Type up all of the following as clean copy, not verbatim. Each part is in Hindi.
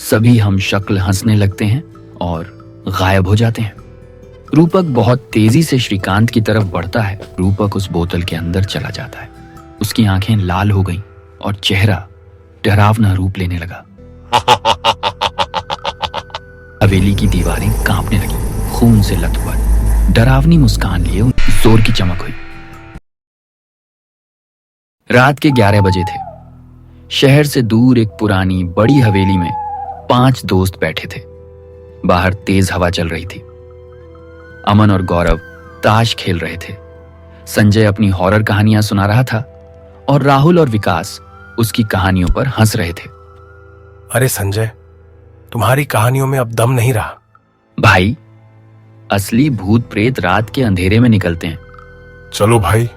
सभी हम शक्ल हंसने लगते हैं और गायब हो जाते हैं। रूपक बहुत तेजी से श्रीकांत की तरफ बढ़ता है। रूपक उस बोतल के अंदर चला जाता है। उसकी आंखें लाल हो गईं और चेहरा डरावना रूप लेने लगा। हवेली की दीवारें कांपने लगी, खून से लथपथ। डरावनी मुस्कान लिए जोर की चमक हुई। रात के 11 बजे थे। शहर से दूर एक पुरानी बड़ी हवेली में 5 दोस्त बैठे थे। बाहर तेज हवा चल रही थी। अमन और गौरव ताश खेल रहे थे। संजय अपनी हॉरर कहानियां सुना रहा था और राहुल और विकास उसकी कहानियों पर हंस रहे थे। अरे संजय, तुम्हारी कहानियों में अब दम नहीं रहा। भाई, असली भूत प्रेत रात के अंधेरे में निकलते हैं। चलो भाई,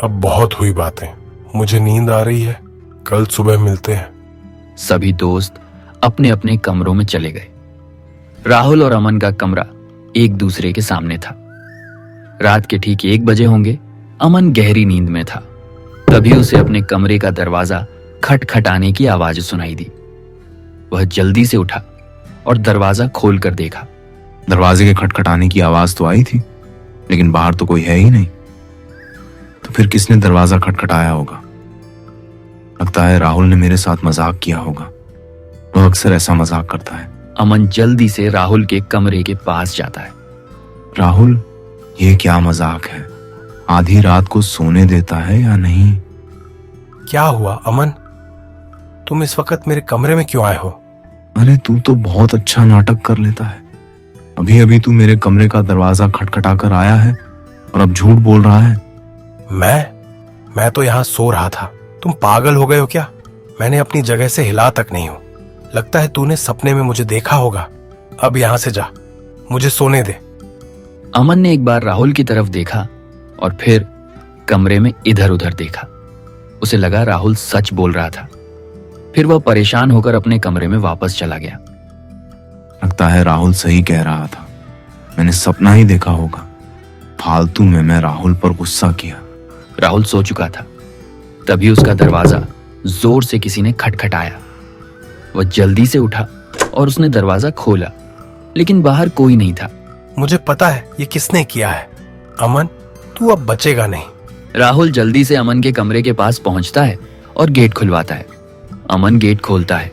अब बहुत हुई बातें। मुझे नींद आ रही है। कल सुबह मिलते हैं। सभी दोस्त अपने अपने कमरों में चले गए। राहुल और अमन का कमरा एक दूसरे के सामने था। रात के ठीक 1 बजे होंगे। अमन गहरी नींद में था। तभी उसे अपने कमरे का दरवाजा खटखटाने की आवाज सुनाई दी। वह जल्दी से उठा और दरवाजा खोलकर देखा। दरवाजे के खटखटाने की आवाज तो आई थी, लेकिन बाहर तो कोई है ही नहीं। तो फिर किसने दरवाजा खटखटाया होगा? लगता है राहुल ने मेरे साथ मजाक किया होगा। वह अक्सर ऐसा मजाक करता है। अमन जल्दी से राहुल के कमरे के पास जाता है। राहुल, ये क्या मजाक है? आधी रात को सोने देता है या नहीं? क्या हुआ अमन? तुम इस वक्त मेरे कमरे में क्यों आए हो? अरे तू तो बहुत अच्छा नाटक कर लेता है। अभी अभी तू मेरे कमरे का दरवाजा खटखटा कर आया है और अब झूठ बोल रहा है। मैं तो यहाँ सो रहा था। तुम पागल हो गए हो क्या? मैंने अपनी जगह से हिला तक नहीं हूं। लगता है तूने सपने में मुझे देखा होगा। अब यहां से जा, मुझे सोने दे। अमन ने एक बार राहुल की तरफ देखा और फिर कमरे में इधर उधर देखा। उसे लगा राहुल सच बोल रहा था। फिर वह परेशान होकर अपने कमरे में वापस चला गया। लगता है राहुल सही कह रहा था। मैंने सपना ही देखा होगा। फालतू में मैं राहुल पर गुस्सा किया। राहुल सो चुका था। तभी उसका दरवाजा जोर से किसी ने खटखटाया। वह जल्दी से उठा और उसने दरवाजा खोला, लेकिन बाहर कोई नहीं था। मुझे पता है ये किसने किया है। अमन, तू अब बचेगा नहीं। राहुल जल्दी से अमन के कमरे के पास पहुंचता है और गेट खुलवाता है। अमन गेट खोलता है।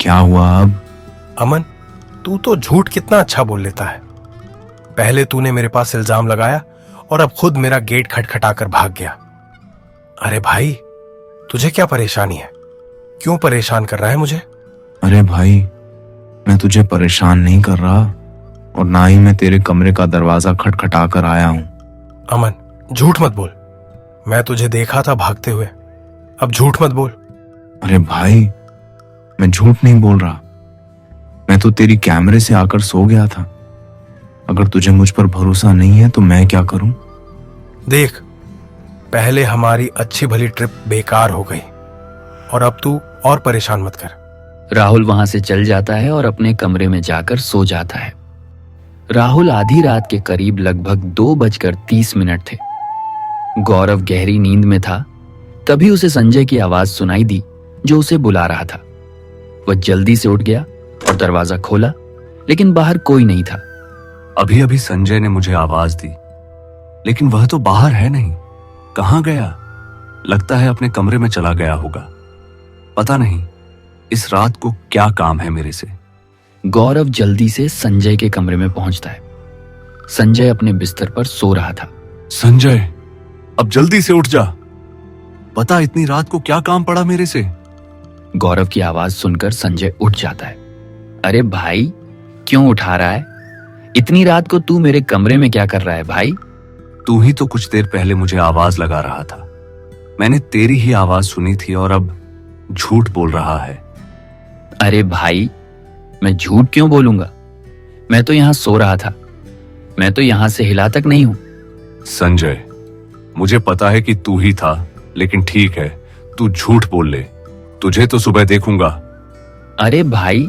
क्या हुआ अब? अमन, तू तो झूठ कितना अच्छा बोल लेता है। पहले तूने मेरे पास इल्जाम लगाया और अब खुद मेरा गेट खटखटाकर भाग गया। अरे भाई, तुझे क्या परेशानी है? क्यों परेशान कर रहा है मुझे? अरे भाई, मैं तुझे परेशान नहीं कर रहा और ना ही मैं तेरे कमरे का दरवाजा खटखटा कर आया हूं। अमन, झूठ मत बोल। मैं तुझे देखा था भागते हुए। अब झूठ मत बोल। अरे भाई, मैं झूठ नहीं बोल रहा। मैं तो तेरी कैमरे से आकर सो गया था। अगर तुझे मुझ पर भरोसा नहीं है तो मैं क्या करूं? देख, पहले हमारी अच्छी भली ट्रिप बेकार हो गई और अब तू और परेशान मत कर। राहुल वहां से चल जाता है और अपने कमरे में जाकर सो जाता है। राहुल आधी रात के करीब लगभग 2:30 थे। गौरव गहरी नींद में था। तभी उसे संजय की आवाज सुनाई दी, जो उसे बुला रहा था। वह जल्दी से उठ गया और दरवाजा खोला, लेकिन बाहर कोई नहीं था। अभी अभी संजय ने मुझे आवाज दी, लेकिन वह तो बाहर है नहीं। कहाँ गया? लगता है अपने कमरे में चला गया होगा। पता नहीं इस रात को क्या काम है मेरे से। गौरव जल्दी से संजय के कमरे में पहुंचता है। संजय अपने बिस्तर पर सो रहा था। संजय, अब जल्दी से उठ जा। पता इतनी रात को क्या काम पड़ा मेरे से। गौरव की आवाज सुनकर संजय उठ जाता है। अरे भाई, क्यों उठा रहा है? इतनी रात को तू मेरे कमरे में क्या कर रहा है भाई? तू ही तो कुछ देर पहले मुझे आवाज लगा रहा था। मैंने तेरी ही आवाज सुनी थी और अब झूठ बोल रहा है। अरे भाई, मैं झूठ क्यों बोलूंगा? मैं तो यहां सो रहा था। मैं तो यहां से हिला तक नहीं हूं। संजय, मुझे पता है कि तू ही था, लेकिन ठीक है, तू झूठ बोल ले। तुझे तो सुबह देखूंगा। अरे भाई,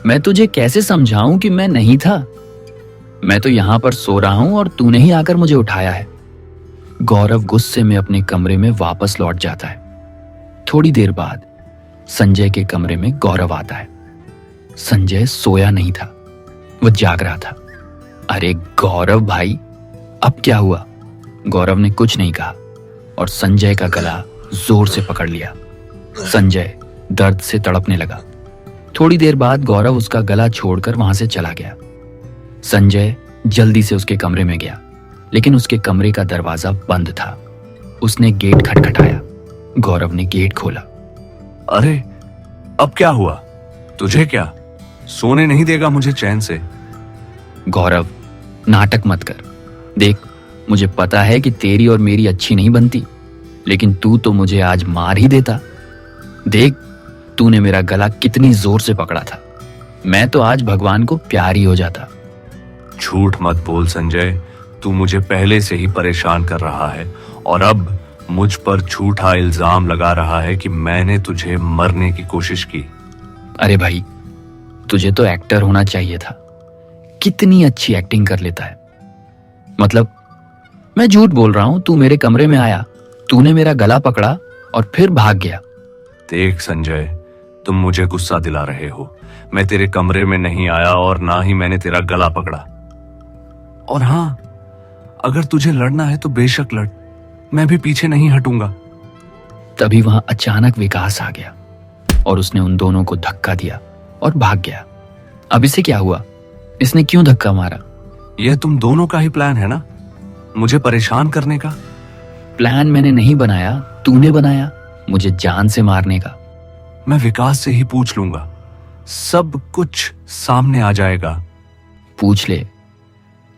मैं तुझे कैसे समझाऊं कि मैं नहीं था? मैं तो यहां पर सो रहा हूं और तूने ही आकर मुझे उठाया है। गौरव गुस्से में अपने कमरे में वापस लौट जाता है। थोड़ी देर बाद संजय के कमरे में गौरव आता है। संजय सोया नहीं था, वो जाग रहा था। अरे गौरव भाई, अब क्या हुआ? गौरव ने कुछ नहीं कहा और संजय का गला जोर से पकड़ लिया। संजय दर्द से तड़पने लगा। थोड़ी देर बाद गौरव उसका गला छोड़कर वहां से चला गया। संजय जल्दी से उसके कमरे में गया, लेकिन उसके कमरे का दरवाजा बंद था। उसने गेट खटखटाया। गौरव ने गेट खोला। अरे अब क्या हुआ? तुझे क्या सोने नहीं देगा मुझे चैन से? गौरव, नाटक मत कर। देख, मुझे पता है कि तेरी और मेरी अच्छी नहीं बनती, लेकिन तू तो मुझे आज मार ही देता। देख, तूने मेरा गला कितनी जोर से पकड़ा था। मैं तो आज भगवान को प्यार ही हो जाता। झूठ मत बोल संजय, तू मुझे पहले से ही परेशान कर रहा है और अब मुझ पर झूठा इल्जाम लगा रहा है कि मैंने तुझे मरने की कोशिश की। अरे भाई, तुझे तो एक्टर होना चाहिए था। कितनी अच्छी एक्टिंग कर लेता है। मतलब, मैं झूठ बोल रहा हूं। तू मेरे कमरे में आया, तूने मेरा गला पकड़ा और फिर भाग गया। देख संजय, तुम मुझे गुस्सा दिला रहे हो। मैं तेरे कमरे में नहीं आया और ना ही मैंने तेरा गला पकड़ा। और हां, अगर तुझे लड़ना है तो बेशक लड़, मैं भी पीछे नहीं हटूंगा। तभी वहां अचानक विकास आ गया और उसने उन दोनों को धक्का दिया और भाग गया। अब इसे क्या हुआ? इसने क्यों धक्का मारा? यह तुम दोनों का ही प्लान है ना, मुझे परेशान करने का? प्लान मैंने नहीं बनाया, तूने बनाया, मुझे जान से मारने का। मैं विकास से ही पूछ लूंगा, सब कुछ सामने आ जाएगा। पूछ ले।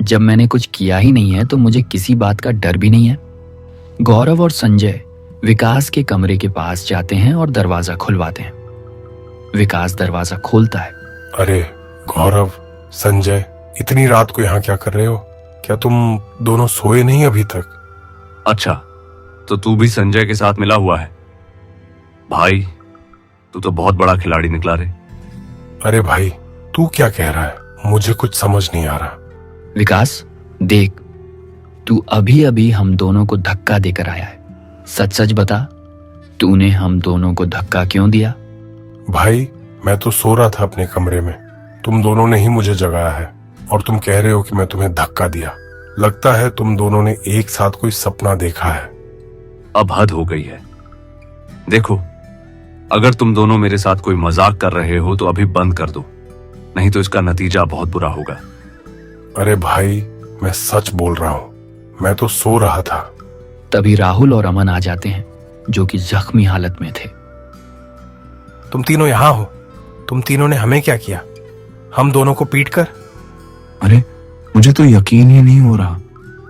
जब मैंने कुछ किया ही नहीं है तो मुझे किसी बात का डर भी नहीं है। गौरव और संजय विकास के कमरे के पास जाते हैं और दरवाजा खुलवाते हैं। विकास दरवाजा खोलता है। अरे गौरव, संजय, इतनी रात को यहाँ क्या कर रहे हो? क्या तुम दोनों सोए नहीं अभी तक? अच्छा, तो तू भी संजय के साथ मिला हुआ है? भाई, तू तो बहुत बड़ा खिलाड़ी निकला रे। अरे भाई, तू क्या कह रहा है? मुझे कुछ समझ नहीं आ रहा। विकास, देख, तू अभी अभी हम दोनों को धक्का देकर आया है। सच सच बता, तूने हम दोनों को धक्का क्यों दिया? भाई, मैं तो सो रहा था अपने कमरे में। तुम दोनों ने ही मुझे जगाया है और तुम कह रहे हो कि मैं तुम्हें धक्का दिया। लगता है तुम दोनों ने एक साथ कोई सपना देखा है। अब हद हो गई है। देखो, अगर तुम दोनों मेरे साथ कोई मजाक कर रहे हो तो अभी बंद कर दो, नहीं तो इसका नतीजा बहुत बुरा होगा। अरे भाई, मैं सच बोल रहा हूँ, मैं तो सो रहा था। तभी राहुल और अमन आ जाते हैं, जो कि जख्मी हालत में थे। तुम तीनों यहाँ हो? तुम तीनों ने हमें क्या किया? हम दोनों को पीट कर? अरे मुझे तो यकीन ही नहीं हो रहा,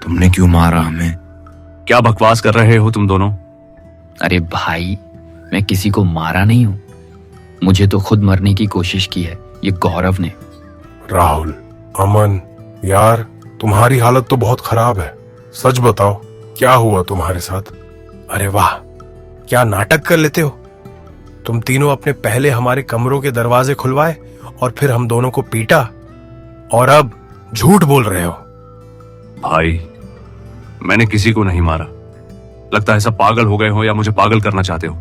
तुमने क्यों मारा हमें? क्या बकवास कर रहे हो तुम दोनों? अरे भाई, मैं किसी को मारा नहीं हूं। मुझे तो खुद मरने की कोशिश की है, ये गौरव ने। राहुल, अमन, यार तुम्हारी हालत तो बहुत खराब है। सच बताओ, क्या हुआ तुम्हारे साथ? अरे वाह, क्या नाटक कर लेते हो। तुम तीनों अपने पहले हमारे कमरों के दरवाजे खुलवाए और फिर हम दोनों को पीटा, और अब झूठ बोल रहे हो। भाई, मैंने किसी को नहीं मारा। लगता है सब पागल हो गए हो या मुझे पागल करना चाहते हो।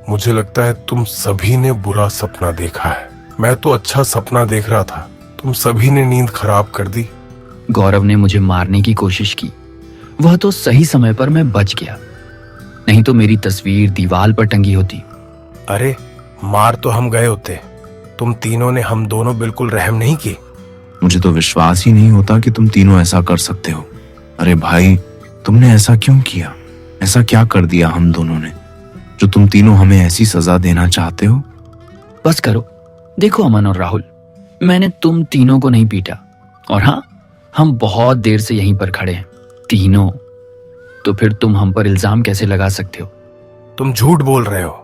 मुझे लगता है तुम सभी ने बुरा सपना देखा है। मैं तो अच्छा सपना देख रहा था, तुम सभी ने नींद खराब कर दी। गौरव ने मुझे मारने की कोशिश की, वह तो सही समय पर मैं बच गया, नहीं तो मेरी तस्वीर दीवार पर टंगी होती। अरे मार तो हम गए होते, तुम तीनों ने हम दोनों बिल्कुल रहम नहीं की। मुझे तो विश्वास ही नहीं होता कि तुम तीनों ऐसा कर सकते हो। अरे भाई, तुमने ऐसा क्यों किया? ऐसा क्या कर दिया हम दोनों ने जो तुम तीनों हमें ऐसी सजा देना चाहते हो? बस करो। देखो अमन और राहुल, मैंने तुम तीनों को नहीं पीटा, और हाँ, हम बहुत देर से यहीं पर खड़े हैं तीनों। तो फिर तुम हम पर इल्जाम कैसे लगा सकते हो? तुम झूठ बोल रहे हो।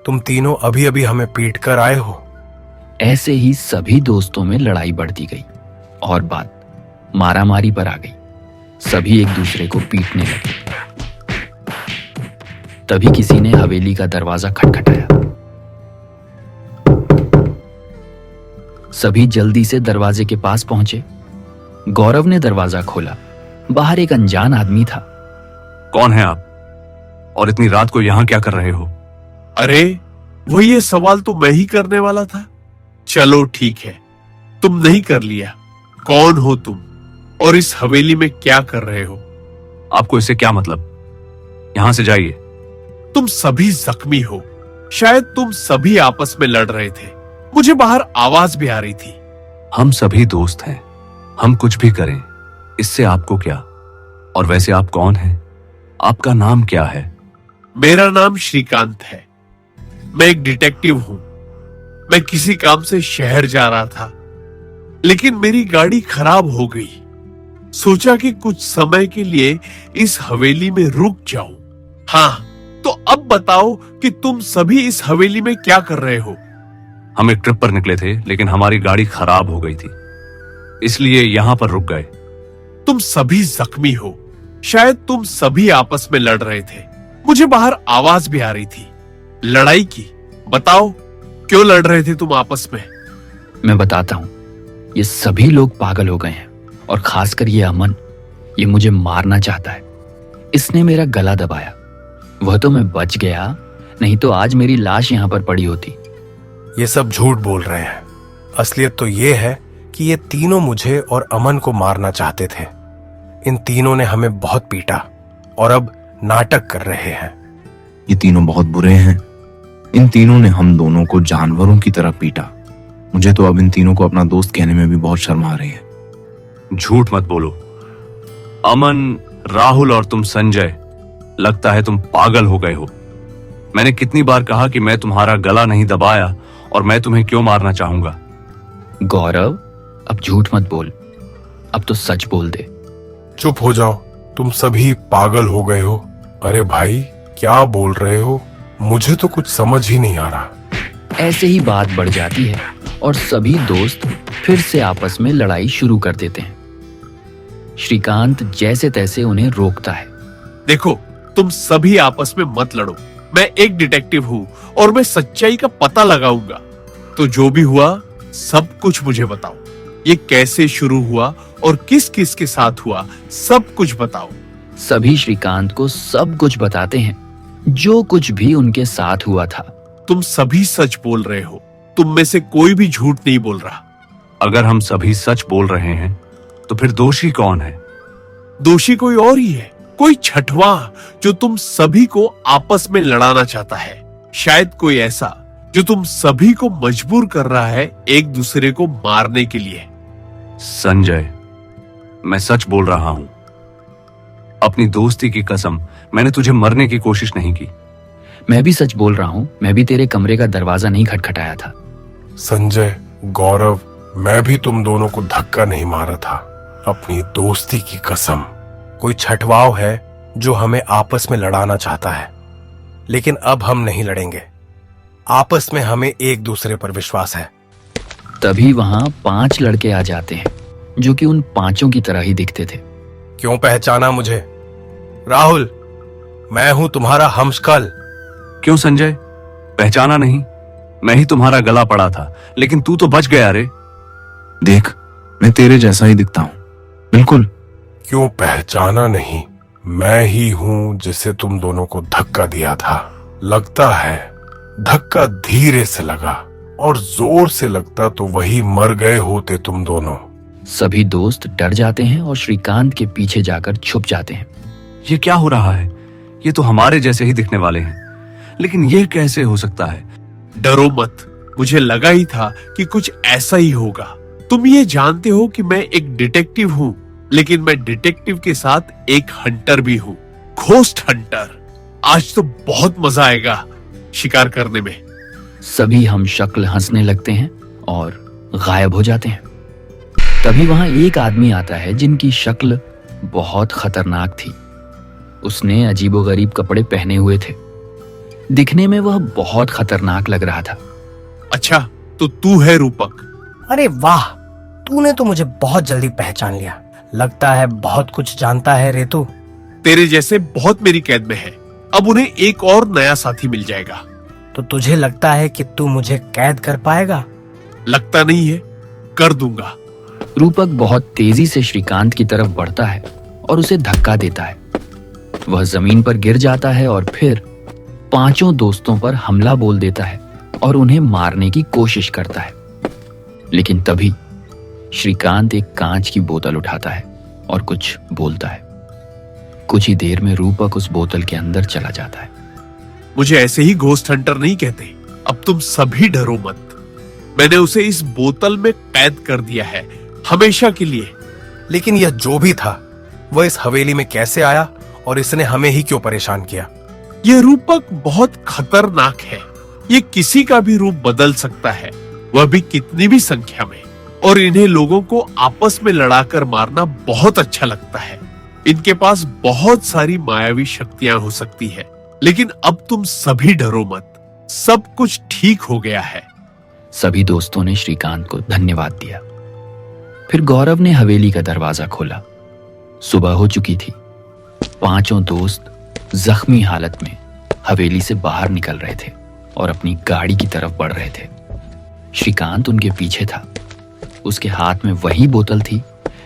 तुम तीनों अभी अभी हमें पीट कर आए हो। ऐसे ही सभी दोस्तों में लड़ाई बढ़ती गई और बात मारामारी पर आ गई। सभी एक दूसरे को पीटने लगे। तभी किसी ने हवेली का दरवाजा खटखटाया। सभी जल्दी से दरवाजे के पास पहुंचे। गौरव ने दरवाजा खोला। बाहर एक अनजान आदमी था। कौन है आप, और इतनी रात को यहां क्या कर रहे हो? अरे, वही ये सवाल तो मैं ही करने वाला था। चलो ठीक है, तुम नहीं कर लिया। कौन हो तुम और इस हवेली में क्या कर रहे हो? आपको इससे क्या मतलब? यहां से जाइए। तुम सभी जख्मी हो। शायद तुम सभी आपस में लड़ रहे थे। मुझे बाहर आवाज भी आ रही थी। हम सभी दोस्त हैं, हम कुछ भी करें, इससे आपको क्या? और वैसे आप कौन हैं? आपका नाम क्या है? मेरा नाम श्रीकांत है। मैं एक डिटेक्टिव हूं। मैं किसी काम से शहर जा रहा था, लेकिन मेरी गाड़ी खराब हो गई। सोचा कि कुछ समय के लिए इस हवेली में रुक जाऊं। हाँ, तो अब बताओ कि तुम सभी इस हवेली में क्या कर रहे हो? हम एक ट्रिप पर निकले थे, लेकिन हमारी गाड़ी खराब हो गई थी, इसलिए यहां पर रुक गए। तुम सभी जख्मी हो। शायद तुम सभी आपस में लड़ रहे थे। मुझे बाहर आवाज भी आ रही थी। लड़ाई की? बताओ, क्यों लड़ रहे थे तुम आपस में? मैं बताता हूं। ये सभी लोग पागल हो गए हैं, और खासकर ये अमन। ये मुझे मारना चाहता है। इसने मेरा गला दबाया। वह तो मैं बच गया, नहीं तो आज मेरी लाश यहां पर पड़ी होती। ये सब झूठ बोल रहे हैं। असलियत तो ये है कि ये तीनों मुझे और अमन को मारना चाहते थे। इन तीनों ने हमें बहुत पीटा और अब नाटक कर रहे हैं। ये तीनों बहुत बुरे हैं। इन तीनों ने हम दोनों को जानवरों की तरह पीटा। मुझे तो अब इन तीनों को अपना दोस्त कहने में भी बहुत शर्म आ रही है। झूठ मत बोलो। अमन, राहुल और तुम संजय, लगता है तुम पागल हो गए हो। मैंने कितनी बार कहा कि मैं तुम्हारा गला नहीं दबाया, और मैं तुम्हें क्यों मारना चाहूंगा? गौरव, अब झूठ मत बोल। अब तो सच बोल दे। चुप हो जाओ, तुम सभी पागल हो गए हो। अरे भाई, क्या बोल रहे हो? मुझे तो कुछ समझ ही नहीं आ रहा। ऐसे ही बात बढ़ जाती है और सभी दोस्त फिर से आपस में लड़ाई शुरू कर देते हैं। श्रीकांत जैसे तैसे उन्हें रोकता है। देखो, तुम सभी आपस में मत लड़ो। मैं एक डिटेक्टिव हूं और मैं सच्चाई का पता लगाऊंगा। तो जो भी हुआ सब कुछ मुझे बताओ। ये कैसे शुरू हुआ और किस किस के साथ हुआ, सब कुछ बताओ। सभी श्रीकांत को सब कुछ बताते हैं, जो कुछ भी उनके साथ हुआ था। तुम सभी सच बोल रहे हो। तुम में से कोई भी झूठ नहीं बोल रहा। अगर हम सभी सच बोल रहे हैं, तो फिर दोषी कौन है? दोषी कोई और ही है, कोई छठवां, जो तुम सभी को आपस में लड़ाना चाहता है। शायद कोई ऐसा जो तुम सभी को मजबूर कर रहा है एक दूसरे को मारने के लिए। संजय, मैं सच बोल रहा हूं। अपनी दोस्ती की कसम, मैंने तुझे मरने की कोशिश नहीं की। मैं भी सच बोल रहा हूँ। मैं भी तेरे कमरे का दरवाजा नहीं खटखटाया था। संजय, गौरव, मैं भी तुम दोनों को धक्का नहीं मारा था। अपनी दोस्ती की कसम। कोई छठवाव है जो हमें आपस में लड़ाना चाहता है, लेकिन अब हम नहीं लड़ेंगे। आपस में हमें एक दूसरे पर विश्वास है। तभी वहां 5 लड़के आ जाते हैं, जो कि उन 5 की तरह ही दिखते थे। क्यों पहचाना मुझे? राहुल, मैं हूं तुम्हारा हमशक्ल। क्यों संजय, पहचाना नहीं? मैं ही तुम्हारा गला पड़ा था, लेकिन तू तो बच गया रे। देख, मैं तेरे जैसा ही दिखता हूं, बिल्कुल। क्यों पहचाना नहीं? मैं ही हूं जिसे तुम दोनों को धक्का दिया था। लगता है धक्का धीरे से लगा, और जोर से लगता तो वही मर गए होते तुम दोनों। सभी दोस्त डर जाते हैं और श्रीकांत के पीछे जाकर छुप जाते हैं। ये क्या हो रहा है? ये तो हमारे जैसे ही दिखने वाले हैं, लेकिन ये कैसे हो सकता है? डरो मत, मुझे लगा ही था कि कुछ ऐसा ही होगा। तुम ये जानते हो कि मैं एक डिटेक्टिव हूँ, लेकिन मैं डिटेक्टिव के साथ एक हंटर भी हूँ, घोस्ट हंटर। आज तो बहुत मजा आएगा शिकार करने में। सभी हम शक्ल हंसने लगते हैं और गायब हो जाते हैं। तभी वहां एक आदमी आता है जिनकी शक्ल बहुत खतरनाक थी। उसने अजीबोगरीब कपड़े पहने हुए थे। दिखने में वह बहुत खतरनाक लग रहा था। अच्छा, तो तू है रूपक? अरे वाह, तूने तो मुझे बहुत जल्दी पहचान लिया। लगता है बहुत कुछ जानता है रे तू। तेरे जैसे बहुत मेरी कैद में है। अब उन्हें एक और नया साथी मिल जाएगा। तो तुझे लगता है कि तू मुझे कैद कर पाएगा? लगता नहीं है, कर दूंगा। रूपक बहुत तेजी से श्रीकांत की तरफ बढ़ता है और उसे धक्का देता है। वह जमीन पर गिर जाता है और फिर 5 दोस्तों पर हमला बोल देता है और उन्हें मारने की कोशिश करता है। लेकिन तभी श्रीकांत एक कांच की बोतल उठाता है और कुछ बोलता है। कुछ ही देर में रूपक उस बोतल के अंदर चला जाता है। मुझे ऐसे ही घोस्ट हंटर नहीं कहते। अब तुम सभी डरो मत। मैंने उसे इस बोतल में कैद कर दिया है, हमेशा के लिए। लेकिन यह जो भी था वह इस हवेली में कैसे आया और इसने हमें ही क्यों परेशान किया? यह रूपक बहुत खतरनाक है। ये किसी का भी रूप बदल सकता है, वह भी कितनी भी संख्या में। और इन्हें लोगों को आपस में लड़ाकर मारना बहुत अच्छा लगता है। इनके पास बहुत सारी मायावी शक्तियां हो सकती है। लेकिन अब तुम सभी डरो मत, सब कुछ ठीक हो गया है। सभी दोस्तों ने श्रीकांत को धन्यवाद दिया। फिर गौरव ने हवेली का दरवाजा खोला। सुबह हो चुकी थी। पांचों दोस्त जख्मी हालत में हवेली से बाहर निकल रहे थे और अपनी गाड़ी की तरफ बढ़ रहे थे। श्रीकांत उनके पीछे था। उसके हाथ में वही बोतल थी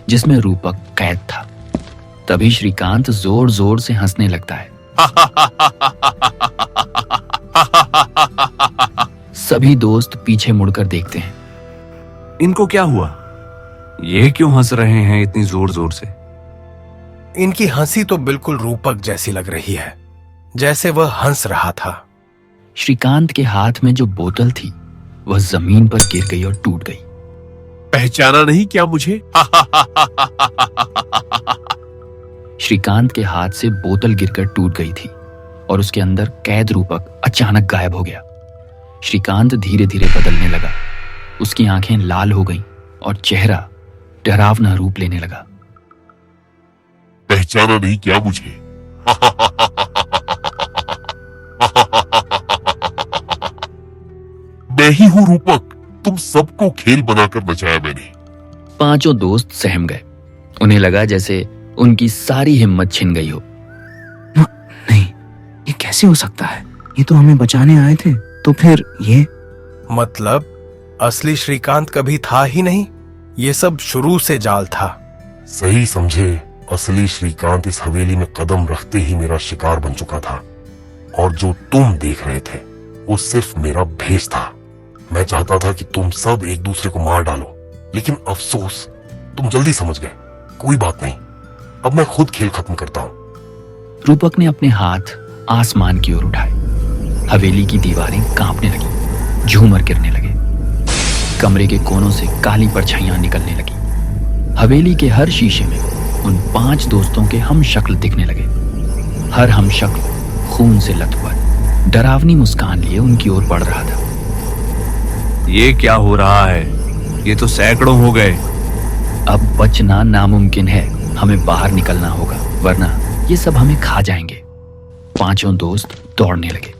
जिसमें रूपक कैद था। तभी श्रीकांत जोर जोर से हंसने लगता है। सभी दोस्त पीछे मुड़कर देखते हैं। इनको क्या हुआ? ये क्यों हंस रहे हैं इतनी जोर जोर से? इनकी हंसी तो बिल्कुल रूपक जैसी लग रही है, जैसे वह हंस रहा था। श्रीकांत के हाथ में जो बोतल थी वह जमीन पर गिर गई और टूट गई। पहचाना नहीं क्या मुझे? श्रीकांत के हाथ से बोतल गिरकर टूट गई थी और उसके अंदर कैद रूपक अचानक गायब हो गया। श्रीकांत धीरे धीरे बदलने लगा। उसकी आंखें लाल हो गईं और चेहरा डरावना रूप लेने लगा। पहचाना नहीं क्या मुझे? मैं ही हूं रूपक। तुम सबको खेल बनाकर बचाया मैंने। पांचों दोस्त सहम गए। उन्हें लगा जैसे उनकी सारी हिम्मत छिन गई हो। नहीं, ये कैसे हो सकता है? ये तो हमें बचाने आए थे। तो फिर ये? मतलब असली श्रीकांत कभी था ही नहीं। ये सब शुरू से जाल था। सही समझे। असली श्रीकांत इस हवेली में कदम रखते ही मेरा शिकार बन चुका था। और जो तुम देख रहे थे वो सिर्फ मेरा भेष था। मैं चाहता था कि तुम सब एक दूसरे को मार डालो, लेकिन अफसोस तुम जल्दी समझ गए। कोई बात नहीं, अब मैं खुद खेल खत्म करता हूं। रूपक ने अपने हाथ आसमान की ओर उठाए। हवेली की दीवारें कांपने लगी, झूमर गिरने लगे। कमरे के कोनों से काली परछाइयां निकलने लगी। हवेली के हर शीशे में उन 5 दोस्तों के हम शक्ल दिखने लगे। हर हम शक्ल खून से लथपथ डरावनी मुस्कान लिए उनकी ओर बढ़ रहा था। ये क्या हो रहा है? ये तो सैकड़ों हो गए। अब बचना नामुमकिन है। हमें बाहर निकलना होगा, वरना ये सब हमें खा जाएंगे। पांचों दोस्त दौड़ने लगे।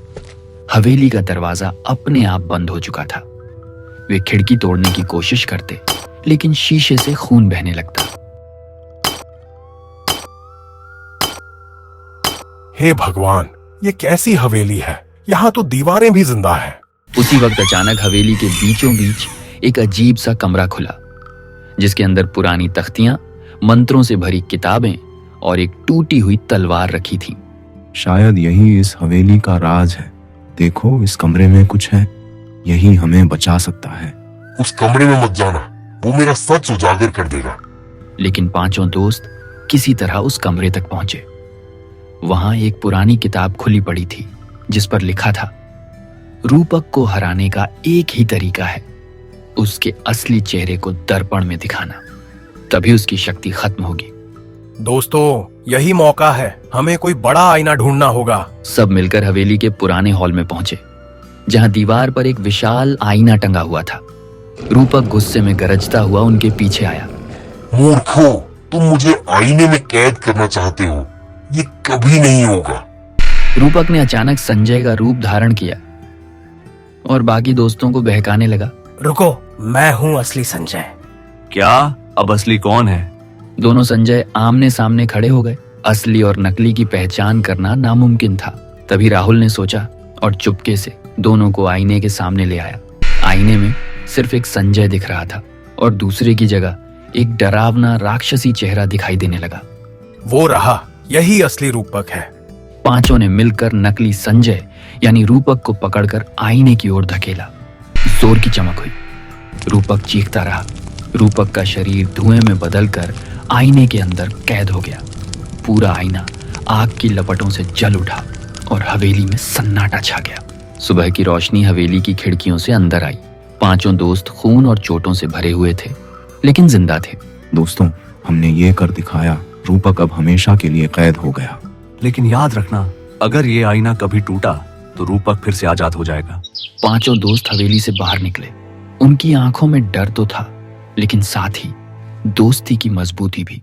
हवेली का दरवाजा अपने आप बंद हो चुका था। वे खिड़की तोड़ने की कोशिश करते, लेकिन शीशे से खून बहने लगता। हे भगवान, ये कैसी हवेली है? यहाँ तो दीवारें भी जिंदा हैं। उसी वक्त अचानक हवेली के बीचों बीच एक अजीब सा कमरा खुला, जिसके अंदर पुरानी तख्तियां, मंत्रों से भरी किताबें और एक टूटी हुई तलवार रखी थी। शायद यही इस हवेली का राज है। देखो, इस कमरे में कुछ है। यही हमें बचा सकता है। उस कमरे में मत जाना, वो मेरा सच उजागर कर देगा। लेकिन पांचों दोस्त किसी तरह उस कमरे तक पहुंचे। वहां एक पुरानी किताब खुली पड़ी थी, जिस पर लिखा था, रूपक को हराने का एक ही तरीका है, उसके असली चेहरे को दर्पण में दिखाना। तभी उसकी शक्ति खत्म होगी। दोस्तों, यही मौका है। हमें कोई बड़ा आईना ढूंढना होगा। सब मिलकर हवेली के पुराने हॉल में पहुंचे, जहां दीवार पर एक विशाल आईना टंगा हुआ था। रूपक गुस्से में गरजता हुआ उनके पीछे आया। मूर्खों, तुम मुझे आईने में कैद करना चाहते हो। ये कभी नहीं होगा। रूपक ने अचानक संजय का रूप धारण किया और बाकी दोस्तों को बहकाने लगा। रुको, मैं हूँ असली संजय। क्या? अब असली कौन है? दोनों संजय आमने सामने खड़े हो गए। असली और नकली की पहचान करना नामुमकिन था। तभी राहुल ने सोचा और चुपके से दोनों को आईने के सामने ले आया। आईने में सिर्फ एक संजय दिख रहा था और दूसरे की जगह एक डरावना राक्षसी चेहरा दिखाई देने लगा। वो रहा, यही असली रूपक है। पांचों ने मिलकर नकली संजय यानी रूपक को पकड़कर आईने की ओर धकेला। जोर की चमक हुई रूपक चीखता रहा। रूपक का शरीर धुएं में बदलकर आईने के अंदर कैद हो गया। पूरा आईना आग की लपटों से जल उठा और हवेली में सन्नाटा छा गया। सुबह की रोशनी हवेली की खिड़कियों से अंदर आई। पांचों दोस्त खून और चोटों से भरे हुए थे, लेकिन जिंदा थे। दोस्तों, हमने ये कर दिखाया। रूपक अब हमेशा के लिए कैद हो गया। लेकिन याद रखना, अगर ये आईना कभी टूटा तो रूपक फिर से आजाद हो जाएगा। पांचों दोस्त हवेली से बाहर निकले। उनकी आंखों में डर तो था, लेकिन साथ ही दोस्ती की मजबूती भी।